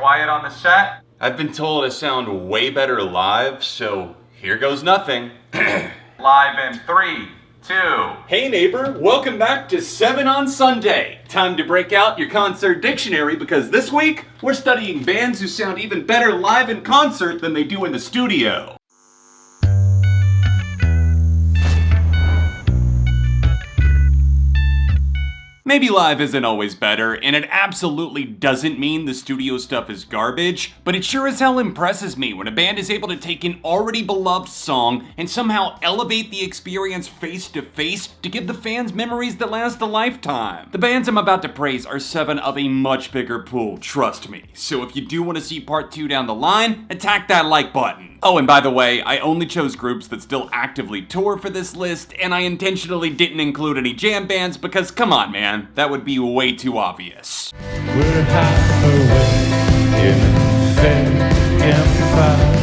quiet on the set? I've been told I sound way better live, so here goes nothing. Live in 3, 2. Hey neighbor, welcome back to 7 on Sunday. Time to break out your concert dictionary because this week we're studying bands who sound even better live in concert than they do in the studio. Maybe live isn't always better, and it absolutely doesn't mean the studio stuff is garbage, but it sure as hell impresses me when a band is able to take an already beloved song and somehow elevate the experience face to face to give the fans memories that last a lifetime. The bands I'm about to praise are 7 of a much bigger pool, trust me. So if you do want to see part 2 down the line, attack that like button. Oh, and by the way, I only chose groups that still actively tour for this list, and I intentionally didn't include any jam bands because, come on man, that would be way too obvious. We're halfway in fair empire.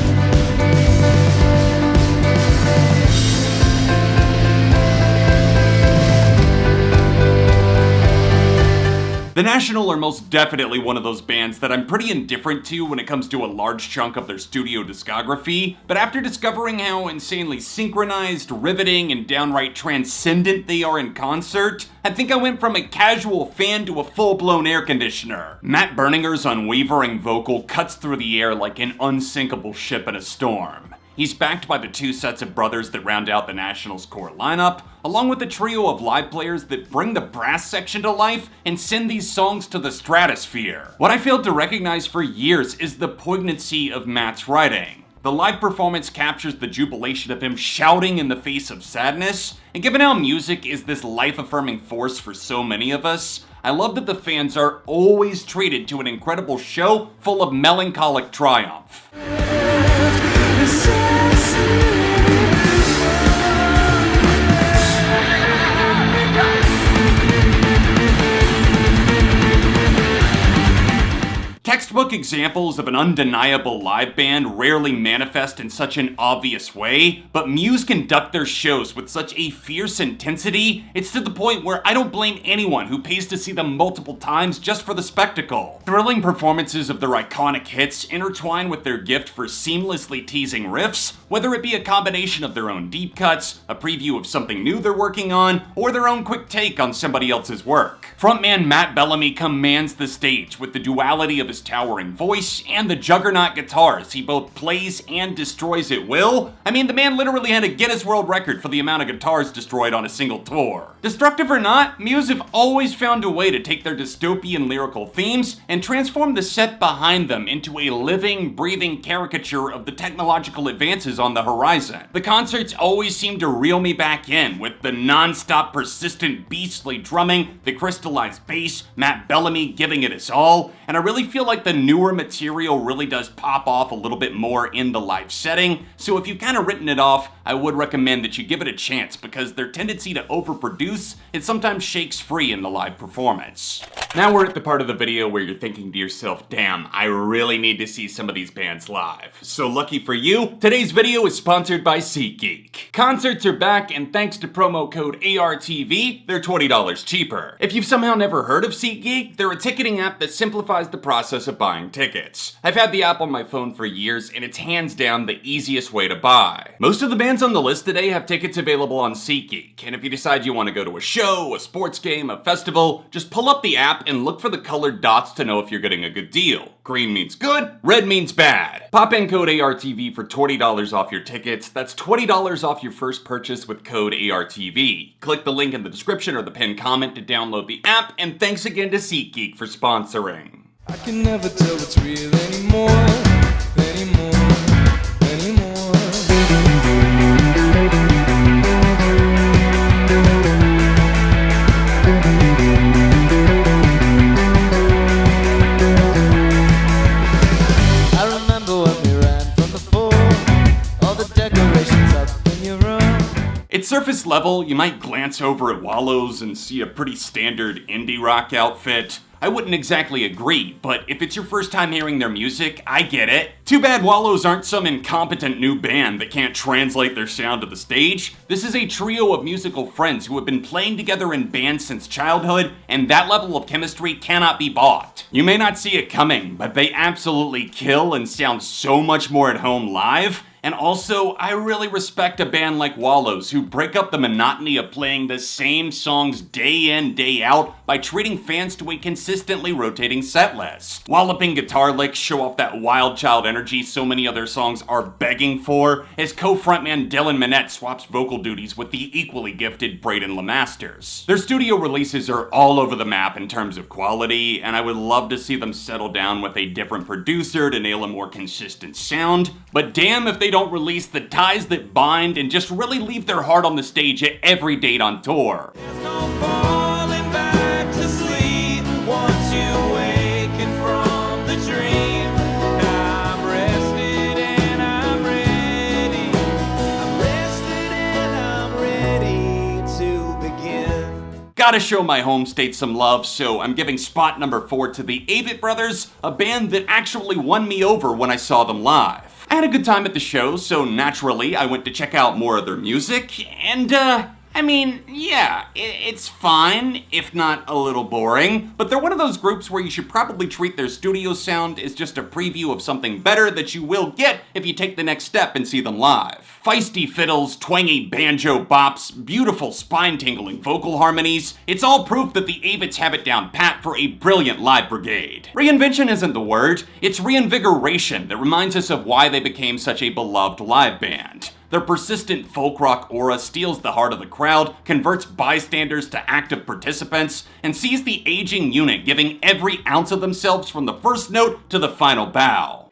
The National are most definitely one of those bands that I'm pretty indifferent to when it comes to a large chunk of their studio discography, but after discovering how insanely synchronized, riveting, and downright transcendent they are in concert, I think I went from a casual fan to a full-blown air conditioner. Matt Berninger's unwavering vocal cuts through the air like an unsinkable ship in a storm. He's backed by the 2 sets of brothers that round out the Nationals' core lineup, along with a trio of live players that bring the brass section to life and send these songs to the stratosphere. What I failed to recognize for years is the poignancy of Matt's writing. The live performance captures the jubilation of him shouting in the face of sadness, and given how music is this life-affirming force for so many of us, I love that the fans are always treated to an incredible show full of melancholic triumph. Textbook examples of an undeniable live band rarely manifest in such an obvious way, but Muse conduct their shows with such a fierce intensity, it's to the point where I don't blame anyone who pays to see them multiple times just for the spectacle. Thrilling performances of their iconic hits intertwine with their gift for seamlessly teasing riffs, whether it be a combination of their own deep cuts, a preview of something new they're working on, or their own quick take on somebody else's work. Frontman Matt Bellamy commands the stage with the duality of his towering voice and the juggernaut guitars he both plays and destroys at will. I mean, the man literally had a Guinness World Record for the amount of guitars destroyed on a single tour. Destructive or not, Muse have always found a way to take their dystopian lyrical themes and transform the set behind them into a living, breathing caricature of the technological advances on the horizon. The concerts always seem to reel me back in with the non-stop, persistent, beastly drumming, the crystallized bass, Matt Bellamy giving it his all, and I really feel like the newer material really does pop off a little bit more in the live setting, so if you've kind of written it off, I would recommend that you give it a chance because their tendency to overproduce, it sometimes shakes free in the live performance. Now we're at the part of the video where you're thinking to yourself, damn, I really need to see some of these bands live. So lucky for you, today's video is sponsored by SeatGeek. Concerts are back, and thanks to promo code ARTV, they're $20 cheaper. If you've somehow never heard of SeatGeek, they're a ticketing app that simplifies the process of buying tickets. I've had the app on my phone for years, and it's hands down the easiest way to buy. Most of the bands on the list today have tickets available on SeatGeek, and if you decide you want to go to a show, a sports game, a festival, just pull up the app and look for the colored dots to know if you're getting a good deal. Green means good, red means bad. Pop in code ARTV for $20 off your tickets. That's $20 off your first purchase with code ARTV. Click the link in the description or the pinned comment to download the app, and thanks again to SeatGeek for sponsoring. I can never tell what's real anymore. I remember when we ran from the fort, all the decorations up in your room. At surface level, you might glance over at Wallows and see a pretty standard indie rock outfit. I wouldn't exactly agree, but if it's your first time hearing their music, I get it. Too bad Wallows aren't some incompetent new band that can't translate their sound to the stage. This is a trio of musical friends who have been playing together in bands since childhood, and that level of chemistry cannot be bought. You may not see it coming, but they absolutely kill and sound so much more at home live. And also, I really respect a band like Wallows who break up the monotony of playing the same songs day in, day out by treating fans to a consistently rotating set list. Walloping guitar licks show off that wild child energy so many other songs are begging for, as co-frontman Dylan Minnette swaps vocal duties with the equally gifted Braden Lemasters. Their studio releases are all over the map in terms of quality, and I would love to see them settle down with a different producer to nail a more consistent sound, but damn if they don't release the ties that bind and just really leave their heart on the stage at every date on tour. There's no falling back to sleep once you waken from the dream. I'm rested and I'm ready. I'm rested and I'm ready to begin. Gotta show my home state some love, so I'm giving spot number 4 to the Avett Brothers, a band that actually won me over when I saw them live. I had a good time at the show, so naturally I went to check out more of their music, and it's fine, if not a little boring, but they're one of those groups where you should probably treat their studio sound as just a preview of something better that you will get if you take the next step and see them live. Feisty fiddles, twangy banjo bops, beautiful spine-tingling vocal harmonies, it's all proof that the Avetts have it down pat for a brilliant live brigade. Reinvention isn't the word, it's reinvigoration that reminds us of why they became such a beloved live band. Their persistent folk rock aura steals the heart of the crowd, converts bystanders to active participants, and sees the aging unit giving every ounce of themselves from the first note to the final bow.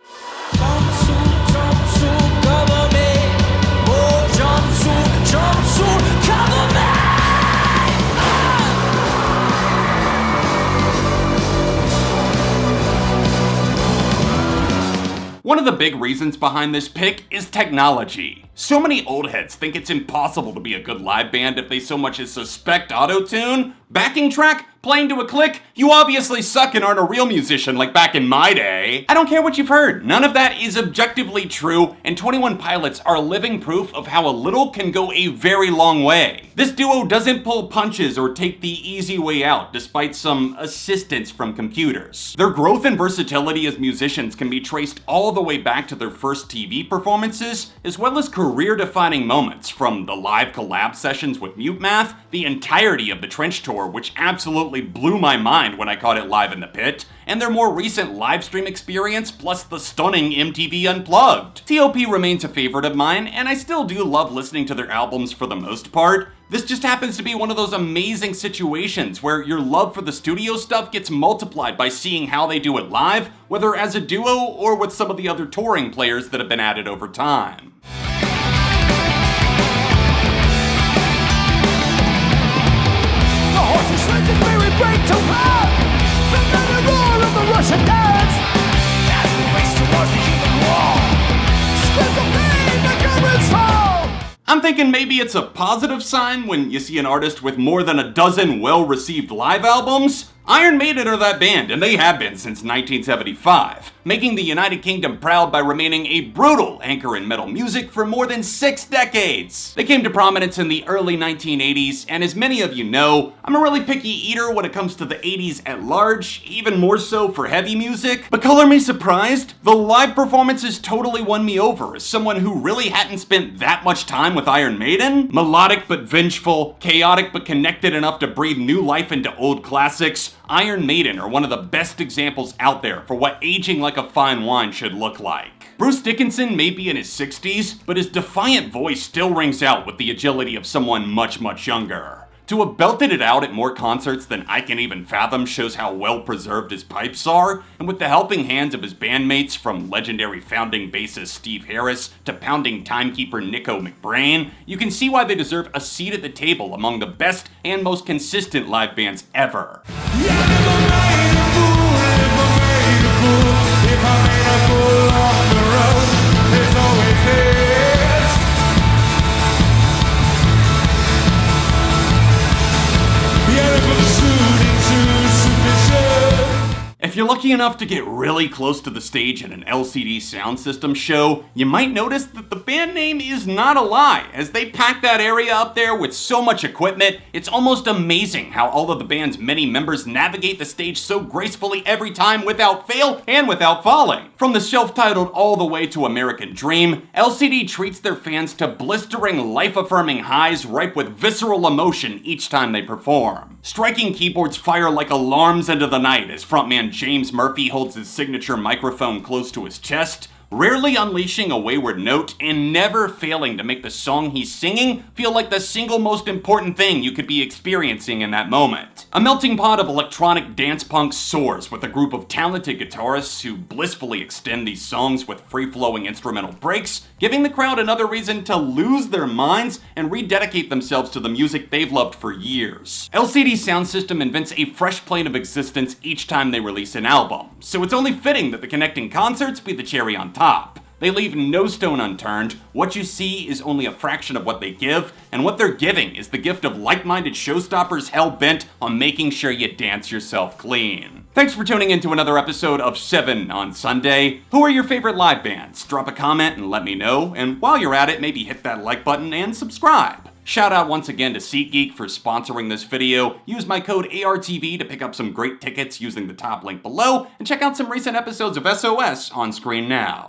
One of the big reasons behind this pick is technology. So many old heads think it's impossible to be a good live band if they so much as suspect auto-tune. Backing track? Playing to a click? You obviously suck and aren't a real musician like back in my day. I don't care what you've heard. None of that is objectively true, and 21 Pilots are living proof of how a little can go a very long way. This duo doesn't pull punches or take the easy way out, despite some assistance from computers. Their growth and versatility as musicians can be traced all the way back to their first TV performances, as well as career-defining moments, from the live collab sessions with Mute Math, the entirety of the Trench Tour, which absolutely blew my mind when I caught it live in the pit, and their more recent live stream experience, plus the stunning MTV Unplugged. T.O.P. remains a favorite of mine, and I still do love listening to their albums for the most part. This just happens to be one of those amazing situations where your love for the studio stuff gets multiplied by seeing how they do it live, whether as a duo or with some of the other touring players that have been added over time. Break to run the mighty roar of the Russian dance as we race towards the human wall. Scream the pain, the government's fall. I'm thinking maybe it's a positive sign when you see an artist with more than a dozen well-received live albums. Iron Maiden are that band, and they have been since 1975, making the United Kingdom proud by remaining a brutal anchor in metal music for more than 6 decades. They came to prominence in the early 1980s, and as many of you know, I'm a really picky eater when it comes to the 80s at large, even more so for heavy music. But color me surprised, the live performances totally won me over as someone who really hadn't spent that much time with Iron Maiden. Melodic but vengeful, chaotic but connected enough to breathe new life into old classics, Iron Maiden are one of the best examples out there for what aging like a fine wine should look like. Bruce Dickinson may be in his 60s, but his defiant voice still rings out with the agility of someone much, much younger. To have belted it out at more concerts than I can even fathom shows how well preserved his pipes are, and with the helping hands of his bandmates, from legendary founding bassist Steve Harris to pounding timekeeper Nico McBrain, you can see why they deserve a seat at the table among the best and most consistent live bands ever. Shooting to submission. lucky enough to get really close to the stage at an LCD Soundsystem show, you might notice that the band name is not a lie, as they pack that area up there with so much equipment. It's almost amazing how all of the band's many members navigate the stage so gracefully every time without fail and without falling. From the self-titled all the way to American Dream, LCD treats their fans to blistering, life-affirming highs ripe with visceral emotion each time they perform. Striking keyboards fire like alarms into the night as frontman James Murphy holds his signature microphone close to his chest, rarely unleashing a wayward note and never failing to make the song he's singing feel like the single most important thing you could be experiencing in that moment. A melting pot of electronic dance punk soars with a group of talented guitarists who blissfully extend these songs with free-flowing instrumental breaks, giving the crowd another reason to lose their minds and rededicate themselves to the music they've loved for years. LCD Soundsystem invents a fresh plane of existence each time they release an album, so it's only fitting that the connecting concerts be the cherry on top. They leave no stone unturned. What you see is only a fraction of what they give, and what they're giving is the gift of like-minded showstoppers hell-bent on making sure you dance yourself clean. Thanks for tuning in to another episode of 7 on Sunday. Who are your favorite live bands? Drop a comment and let me know, and while you're at it, maybe hit that like button and subscribe. Shout out once again to SeatGeek for sponsoring this video. Use my code ARTV to pick up some great tickets using the top link below, and check out some recent episodes of SOS on screen now.